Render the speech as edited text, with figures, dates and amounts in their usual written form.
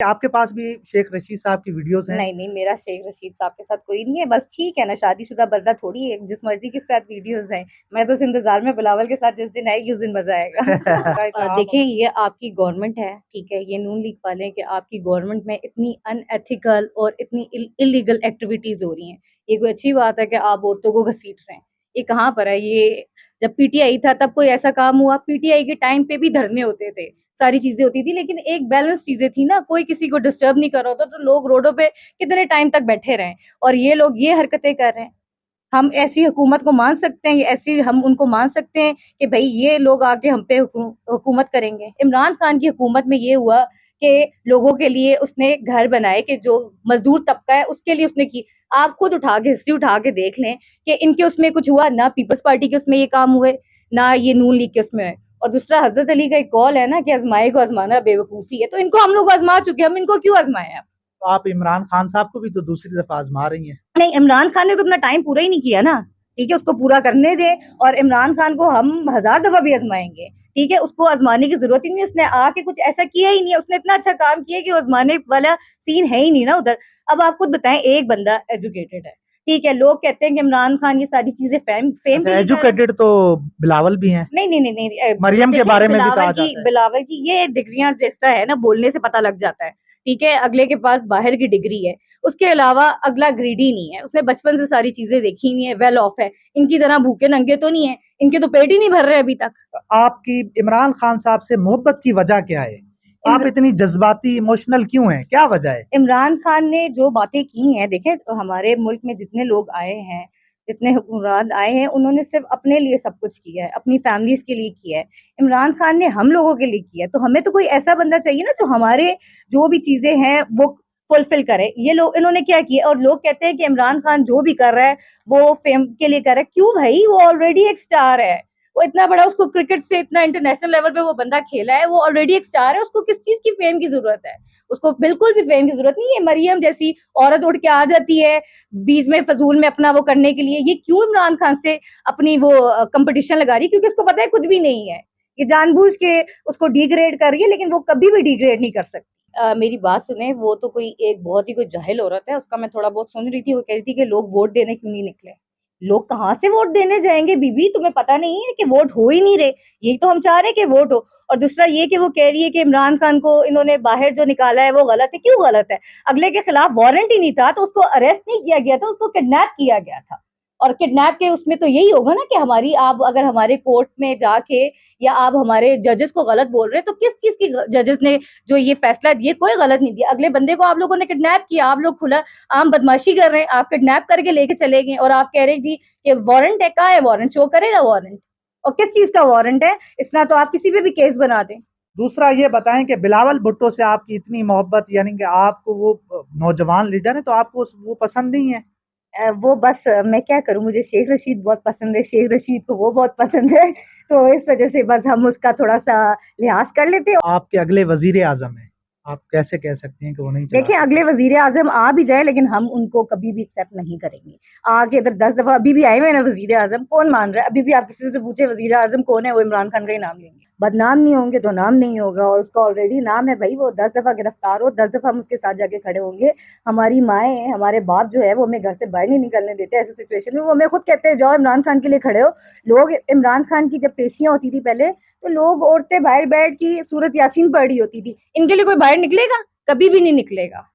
आपके पास भी शेख रशीद साहब की वीडियोस हैं? नहीं नहीं, मेरा शेख रशीद साहब के साथ कोई नहीं है। बस ठीक है ना, शादीशुदा बंदा थोड़ी है जिस मर्जी के साथ वीडियोस हैं। मैं तो इस इंतजार में बिलावल के साथ जिस दिन आएगी उस दिन मजा आएगा। देखिए, ये आपकी गवर्नमेंट है, ठीक है, ये नून लीग वाले हैं कि आपकी गवर्नमेंट में इतनी अनएथिकल और इतनी इलीगल एक्टिविटीज हो रही हैं। ये कोई अच्छी बात है कि आप औरतों को घसीट रहे हैं? ये कहाँ पर है ये? जब पीटीआई था तब कोई ऐसा काम हुआ? पीटीआई के टाइम पे भी धरने होते थे, सारी चीजें होती थी, लेकिन एक बैलेंस चीजें थी ना, कोई किसी को डिस्टर्ब नहीं कर रहा होता, तो लोग रोडों पे कितने टाइम तक बैठे रहे। और ये लोग ये हरकतें कर रहे हैं। हम ऐसी हुकूमत को मान सकते हैं, ऐसी हम उनको मान सकते हैं कि भाई ये लोग आके हम पे हुकूमत करेंगे? इमरान खान की हुकूमत में ये हुआ कि लोगों के लिए उसने घर बनाए, कि जो मजदूर तबका है उसके लिए उसने की। आप खुद उठा के हिस्ट्री उठा के देख लें कि इनके उसमें कुछ हुआ ना, पीपल्स पार्टी के उसमें ये काम हुए, ना ये नून लीग के उसमें है। और दूसरा, हजरत अली का एक कॉल है ना कि आजमाए को आजमाना बेवकूफी है, तो इनको हम लोग आजमा चुके हैं, हम इनको क्यों आजमाए? तो आप इमरान खान साहब को भी तो दूसरी दफा आजमा रही हैं। नहीं, इमरान खान ने तो अपना टाइम पूरा ही नहीं किया ना। ठीक है, उसको पूरा करने दे। और इमरान खान को हम 1000 दफा भी आजमाएंगे, ठीक है, उसको आजमाने की जरूरत ही नहीं। उसने आके कुछ ऐसा किया ही नहीं है, उसने इतना अच्छा काम किया कि आजमाने वाला सीन है ही नहीं ना उधर। अब आप खुद बताएं, एक बंदा एजुकेटेड है, ठीक है, लोग कहते हैं कि इमरान खान ये सारी चीजें फेम फेम अच्छा, के लिए कर रहा है। एजुकेटेड तो बिलावल भी हैं। नहीं नहीं नहीं नहीं, मरियम के देखिए, बारे में भी कहा जाता है। बिलावल की ये डिग्रियां जैसा है ना, बोलने से पता लग जाता है। ठीक है, अगले के पास बाहर की डिग्री है, उसके अलावा अगला ग्रीडी नहीं है, उसने बचपन से सारी चीजें देखी नहीं है, वेल ऑफ है। इनकी तरह भूखे नंगे तो नहीं है, इनके तो पेट ही नहीं भर रहे अभी तक। आपकी इमरान खान साहब से मोहब्बत की वजह क्या है? आप इमर, इतनी जज्बाती इमोशनल क्यों हैं? क्या वजह है? इमरान खान ने जो बातें की हैं, देखें तो हमारे मुल्क में जितने लोग आए हैं, जितने हुक्मरान आए हैं, उन्होंने सिर्फ अपने लिए सब कुछ किया है, अपनी फैमिलीज के लिए किया है। इमरान खान ने हम लोगों के लिए किया है, तो हमें तो कोई ऐसा बंदा चाहिए ना जो हमारे जो भी चीजें हैं वो फुलफिल करे। ये लोग, इन्होंने क्या किया? और लोग कहते हैं कि इमरान खान जो भी कर रहा है वो फेम के लिए कर रहा है। क्यों भाई? वो ऑलरेडी एक स्टार है। वो इतना बड़ा, उसको क्रिकेट से इतना इंटरनेशनल लेवल पे वो बंदा खेला है, वो ऑलरेडी एक स्टार है, उसको किस चीज की फेम की जरूरत है? उसको बिल्कुल भी फेम की जरूरत नहीं है। मरियम जैसी औरत उठ के आ जाती है बीच में फजूल में अपना वो करने के लिए। ये क्यों इमरान खान से अपनी वो कंपटीशन लगा रही है? क्योंकि उसको पता है कुछ भी नहीं है, ये जानबूझ के उसको डिग्रेड कर रही है, लेकिन वो कभी भी डिग्रेड नहीं कर सकती। मेरी बात सुने, वो तो कोई एक बहुत ही कोई जाहिल औरत है, उसका मैं थोड़ा बहुत सुन रही थी। वो कह रही थी कि लोग वोट देने क्यों नहीं निकले। लोग कहाँ से वोट देने जाएंगे बीबी? तुम्हें पता नहीं है कि वोट हो ही नहीं रहे? यही तो हम चाह रहे हैं कि वोट हो। और दूसरा ये कि वो कह रही है कि इमरान खान को इन्होंने बाहर जो निकाला है वो गलत है। क्यों गलत है? अगले के खिलाफ वारंट ही नहीं था तो उसको अरेस्ट नहीं किया गया था, उसको किडनैप किया गया था। और किडनैप के उसमें तो यही होगा ना कि हमारी, आप अगर हमारे कोर्ट में जाके या आप हमारे जजेस को गलत बोल रहे हैं, तो किस चीज की जजेस ने जो ये फैसला दिए? कोई गलत नहीं दिया। अगले बंदे को आप लोगों ने किडनैप किया, आप लोग खुला आम बदमाशी कर रहे हैं, आप किडनैप करके लेके चले गए और आप कह रहे हैं जी कि वारंट है। कहाँ है वारंट? शो करेगा वारंट। और किस चीज का वारंट है? इतना तो आप किसी पे भी केस बना दें। दूसरा ये बताएं कि बिलावल भुट्टो से आपकी इतनी मोहब्बत, यानी कि आपको वो नौजवान लीडर है, तो आपको वो पसंद नहीं है? वो बस मैं क्या करूं, मुझे शेख रशीद बहुत पसंद है, शेख रशीद को वो बहुत पसंद है, तो इस वजह से बस हम उसका थोड़ा सा लिहाज कर लेते हैं। आपके अगले वजीर आजम है, आप कैसे कह सकती हैं कि वो नहीं चला देखिए, सकते? अगले वजीर आजम आ भी जाए लेकिन हम उनको कभी भी एक्सेप्ट नहीं करेंगे। आगे इधर 10 दफा अभी भी आए हुए ना वजीर आजम, कौन मान रहा है? अभी भी आप किसी से पूछे वजीर आजम कौन है, वो इमरान खान का ही नाम लेंगे। बदनाम नहीं होंगे तो नाम नहीं होगा, और उसका ऑलरेडी नाम है भाई। वो 10 दफा गिरफ्तार हो, 10 दफा हम उसके साथ जाके खड़े होंगे। हमारी माएँ, हमारे बाप जो है वो हमें घर से बाहर नहीं निकलने देते ऐसे सिचुएशन में। वो हमें खुद कहते हैं जाओ इमरान खान के लिए खड़े हो। लोग, इमरान खान की जब पेशियां होती थी पहले, तो लोग औरतें बाहर बैठ की सूरत यासीन पढ़ रही होती थी। इनके लिए कोई बाहर निकलेगा? कभी भी नहीं निकलेगा।